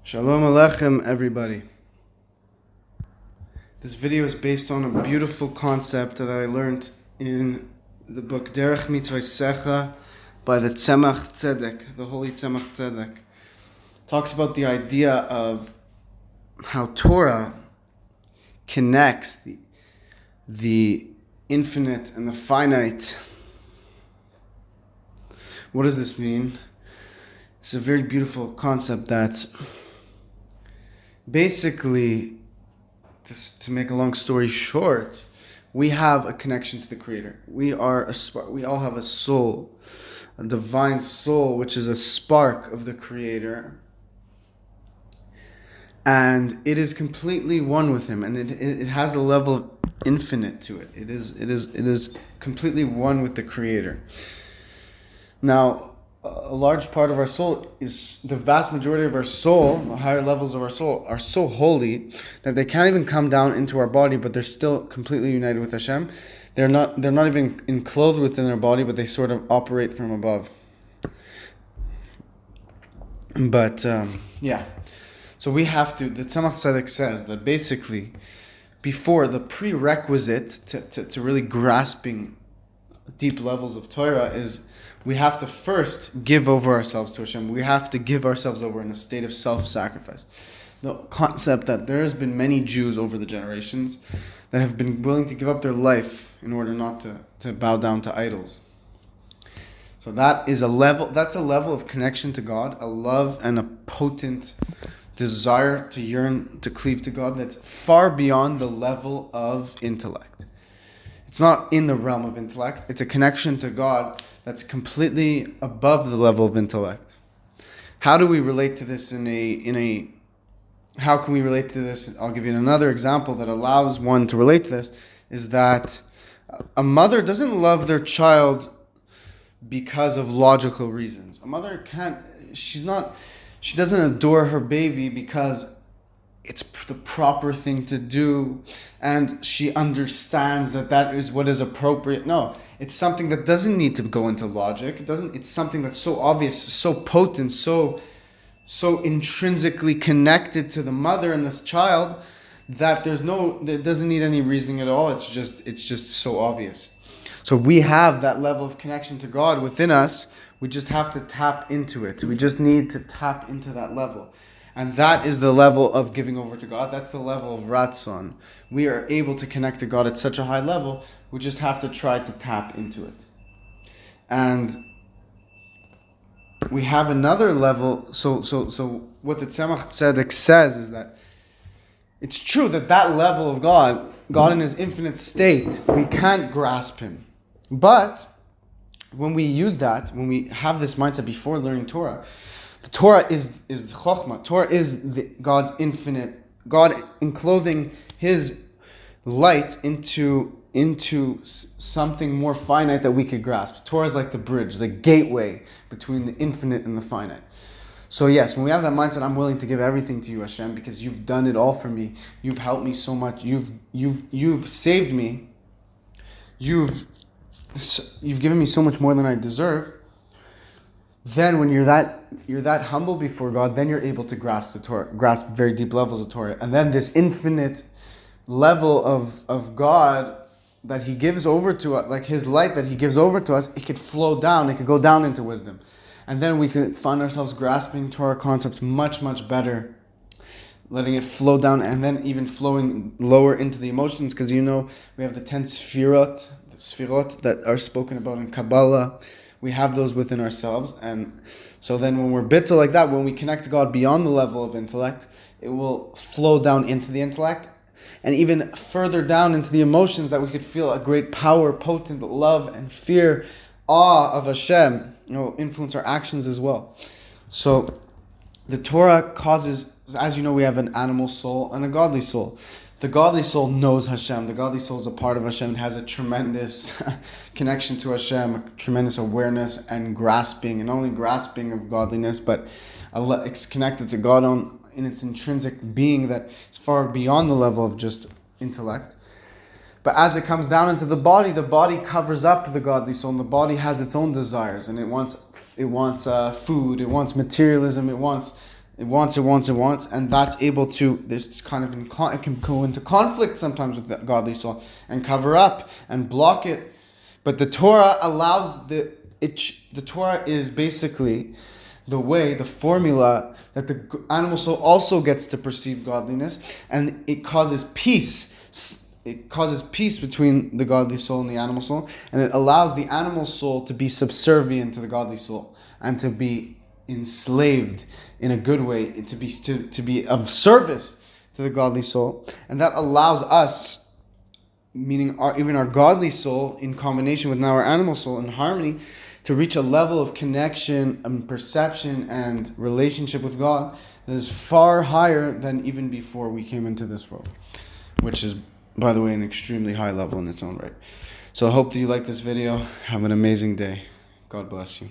Shalom Aleichem, everybody. This video is based on a beautiful concept that I learned in the book Derech Mitzvosecha by the Tzemach Tzedek, the Holy Tzemach Tzedek. Talks about the idea of how Torah connects the infinite and the finite. What does this mean? It's a very beautiful concept that basically, just to make a long story short, we have a connection to the Creator. We all have a soul, a divine soul, which is a spark of the Creator, and it is completely one with Him, and it has a level of infinite to it. It is completely one with the Creator. Now, a large part of our soul is, the vast majority of our soul, the higher levels of our soul, are so holy that they can't even come down into our body, but they're still completely united with Hashem. They're not even enclosed within their body, but they sort of operate from above. But so we have to. The Tzemach Tzedek says that basically, before the prerequisite to really grasping deep levels of Torah is, we have to first give over ourselves to Hashem. We have to give ourselves over in a state of self-sacrifice. The concept that there has been many Jews over the generations that have been willing to give up their life in order not to bow down to idols. So that's a level of connection to God, a love and a potent desire to yearn, to cleave to God that's far beyond the level of intellect. It's not in the realm of intellect. It's a connection to God that's completely above the level of intellect. How do we relate to this how can we relate to this? I'll give you another example that allows one to relate to this, is that a mother doesn't love their child because of logical reasons. A mother she doesn't adore her baby because it's the proper thing to do, and she understands that is what is appropriate. No, it's something that doesn't need to go into logic. It's something that's so obvious, so potent, so intrinsically connected to the mother and this child that it doesn't need any reasoning at all. It's just so obvious. So we have that level of connection to God within us. We just have to tap into it. We just need to tap into that level. And that is the level of giving over to God. That's the level of Ratzon. We are able to connect to God at such a high level. We just have to try to tap into it. And we have another level. So what the Tzemach Tzedek says is that it's true that level of God in His infinite state, we can't grasp Him. But when we use that, when we have this mindset before learning Torah, the Torah is the Chokhmah. Torah is God's infinite, God enclothing His light into something more finite that we could grasp. Torah is like the bridge, the gateway between the infinite and the finite. So yes, when we have that mindset, I'm willing to give everything to you, Hashem, because you've done it all for me. You've helped me so much. You've saved me. You've given me so much more than I deserve. Then when you're that humble before God, then you're able to grasp the Torah, grasp very deep levels of Torah. And then this infinite level of God that He gives over to us, like His light that He gives over to us, it could flow down, it could go down into wisdom. And then we could find ourselves grasping Torah concepts much, much better, letting it flow down, and then even flowing lower into the emotions, because we have the 10 sfirot that are spoken about in Kabbalah. We have those within ourselves, and so then when we're bittul like that, when we connect to God beyond the level of intellect, it will flow down into the intellect, and even further down into the emotions, that we could feel a great power, potent love and fear, awe of Hashem, influence our actions as well. So the Torah causes, as you know, we have an animal soul and a godly soul. The godly soul knows Hashem. The godly soul is a part of Hashem. It has a tremendous connection to Hashem, a tremendous awareness and grasping, and not only grasping of godliness, but it's connected to God in its intrinsic being that is far beyond the level of just intellect. But as it comes down into the body covers up the godly soul, and the body has its own desires, and it wants food, it wants materialism, it wants It wants, and that's able to, this kind of, it can go into conflict sometimes with the godly soul and cover up and block it. But the Torah allows the Torah is basically the way, the formula that the animal soul also gets to perceive godliness, and it causes peace. It causes peace between the godly soul and the animal soul, and it allows the animal soul to be subservient to the godly soul and to be enslaved in a good way, to be of service to the godly soul, and that allows us, meaning even our godly soul, in combination with now our animal soul in harmony, to reach a level of connection and perception and relationship with God that is far higher than even before we came into this world, which is, by the way, an extremely high level in its own right. So I hope that you like this video. Have an amazing day. God bless you.